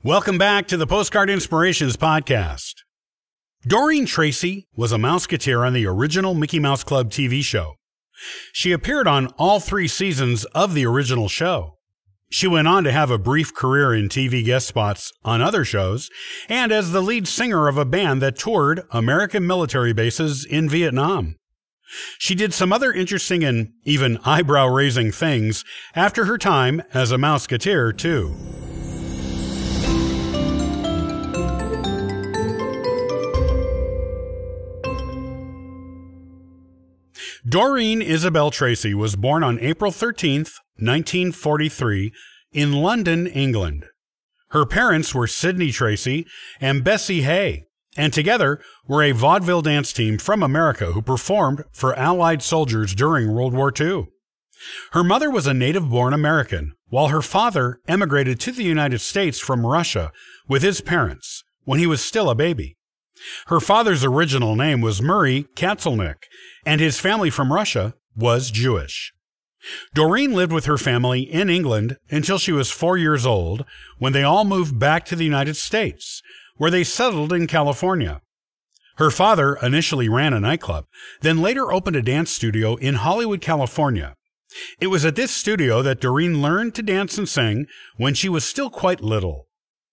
Welcome back to the Postcard Inspirations podcast. Doreen Tracey was a Mouseketeer on the original Mickey Mouse Club TV show. She appeared on all 3 seasons of the original show. She went on to have a brief career in TV guest spots on other shows and as the lead singer of a band that toured American military bases in Vietnam. She did some other interesting and even eyebrow-raising things after her time as a Mouseketeer, too. Doreen Isabel Tracey was born on April 13, 1943, in London, England. Her parents were Sidney Tracey and Bessie Hay, and together were a vaudeville dance team from America who performed for Allied soldiers during World War II. Her mother was a native-born American, while her father emigrated to the United States from Russia with his parents when he was still a baby. Her father's original name was Murray Katzelnick, and his family from Russia was Jewish. Doreen lived with her family in England until she was 4 years old, when they all moved back to the United States, where they settled in California. Her father initially ran a nightclub, then later opened a dance studio in Hollywood, California. It was at this studio that Doreen learned to dance and sing when she was still quite little.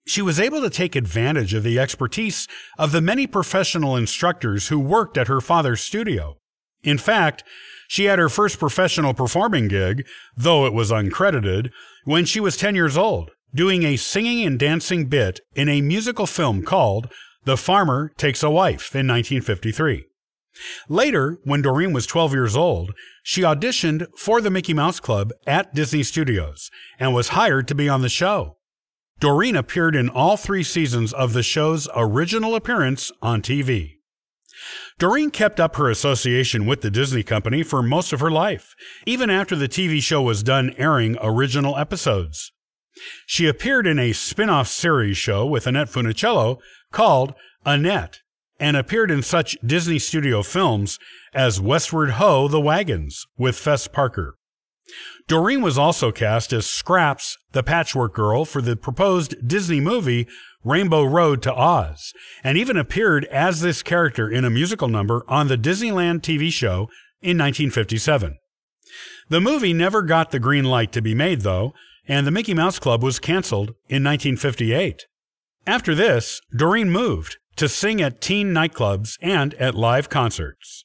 She was able to take advantage of the expertise of the many professional instructors who worked at her father's studio. In fact, she had her first professional performing gig, though it was uncredited, when she was 10 years old, doing a singing and dancing bit in a musical film called The Farmer Takes a Wife in 1953. Later, when Doreen was 12 years old, she auditioned for the Mickey Mouse Club at Disney Studios and was hired to be on the show. Doreen appeared in all 3 seasons of the show's original appearance on TV. Doreen kept up her association with the Disney Company for most of her life, even after the TV show was done airing original episodes. She appeared in a spin-off series show with Annette Funicello called Annette, and appeared in such Disney Studio films as Westward Ho! The Wagons with Fess Parker. Doreen was also cast as Scraps, the Patchwork Girl, for the proposed Disney movie Rainbow Road to Oz, and even appeared as this character in a musical number on the Disneyland TV show in 1957. The movie never got the green light to be made, though, and the Mickey Mouse Club was canceled in 1958. After this, Doreen moved to sing at teen nightclubs and at live concerts.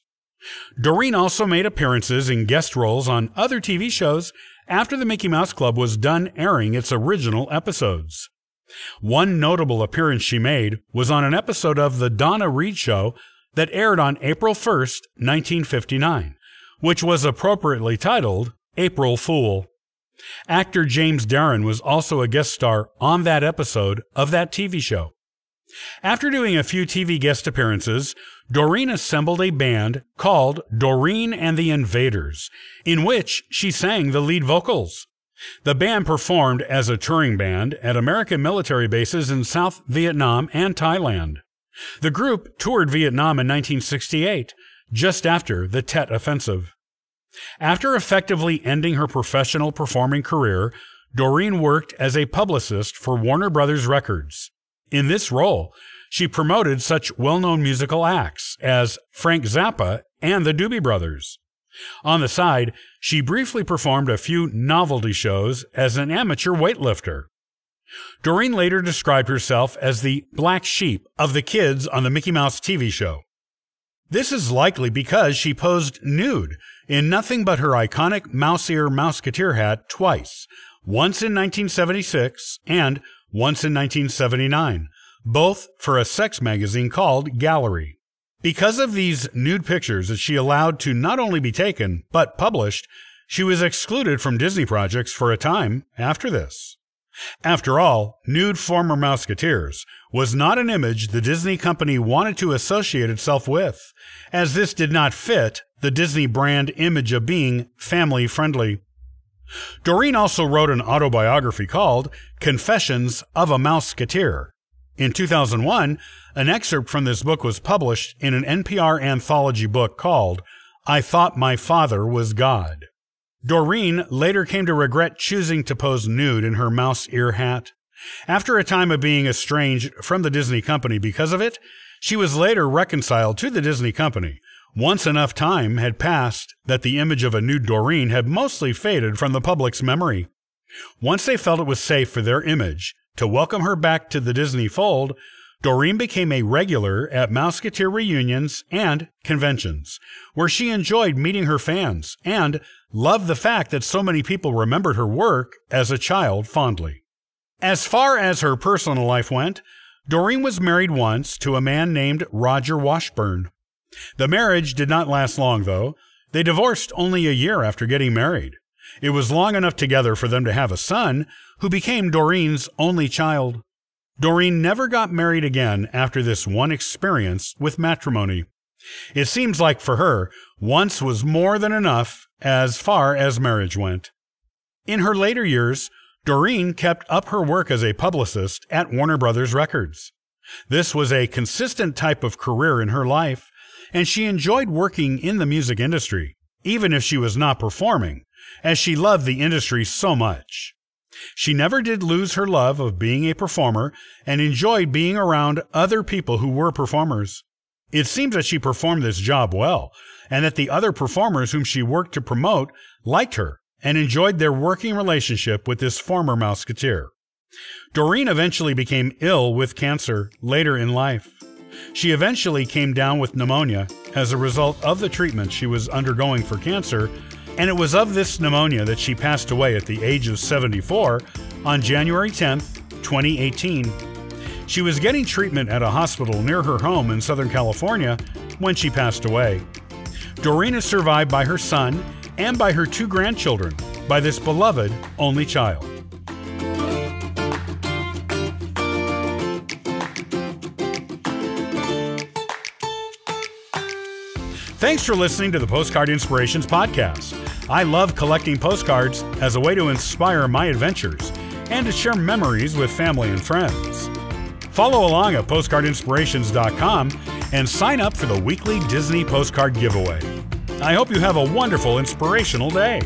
Doreen also made appearances in guest roles on other TV shows after the Mickey Mouse Club was done airing its original episodes. One notable appearance she made was on an episode of The Donna Reed Show that aired on April 1, 1959, which was appropriately titled April Fool. Actor James Darren was also a guest star on that episode of that TV show. After doing a few TV guest appearances, Doreen assembled a band called Doreen and the Invaders, in which she sang the lead vocals. The band performed as a touring band at American military bases in South Vietnam and Thailand. The group toured Vietnam in 1968, just after the Tet Offensive. After effectively ending her professional performing career, Doreen worked as a publicist for Warner Brothers Records. In this role, she promoted such well-known musical acts as Frank Zappa and the Doobie Brothers. On the side, she briefly performed a few novelty shows as an amateur weightlifter. Doreen later described herself as the black sheep of the kids on the Mickey Mouse TV show. This is likely because she posed nude in nothing but her iconic mouse ear Mouseketeer hat twice, once in 1976 and once in 1979, both for a sex magazine called Gallery. Because of these nude pictures that she allowed to not only be taken, but published, she was excluded from Disney projects for a time after this. After all, nude former Mouseketeers was not an image the Disney company wanted to associate itself with, as this did not fit the Disney brand image of being family-friendly. Doreen also wrote an autobiography called Confessions of a Mouseketeer. In 2001, an excerpt from this book was published in an NPR anthology book called I Thought My Father Was God. Doreen later came to regret choosing to pose nude in her mouse ear hat. After a time of being estranged from the Disney company because of it, she was later reconciled to the Disney company. Once enough time had passed that the image of a nude Doreen had mostly faded from the public's memory. Once they felt it was safe for their image to welcome her back to the Disney fold, Doreen became a regular at Mouseketeer reunions and conventions, where she enjoyed meeting her fans and loved the fact that so many people remembered her work as a child fondly. As far as her personal life went, Doreen was married once to a man named Roger Washburn. The marriage did not last long, though. They divorced only a year after getting married. It was long enough together for them to have a son, who became Doreen's only child. Doreen never got married again after this one experience with matrimony. It seems like for her, once was more than enough as far as marriage went. In her later years, Doreen kept up her work as a publicist at Warner Brothers Records. This was a consistent type of career in her life, and she enjoyed working in the music industry, even if she was not performing, as she loved the industry so much. She never did lose her love of being a performer and enjoyed being around other people who were performers. It seems that she performed this job well, and that the other performers whom she worked to promote liked her and enjoyed their working relationship with this former Mouseketeer. Doreen eventually became ill with cancer later in life. She eventually came down with pneumonia as a result of the treatment she was undergoing for cancer, and it was of this pneumonia that she passed away at the age of 74 on January 10, 2018. She was getting treatment at a hospital near her home in Southern California when she passed away. Doreen is survived by her son and by her 2 grandchildren, by this beloved only child. Thanks for listening to the Postcard Inspirations podcast. I love collecting postcards as a way to inspire my adventures and to share memories with family and friends. Follow along at postcardinspirations.com and sign up for the weekly Disney postcard giveaway. I hope you have a wonderful, inspirational day.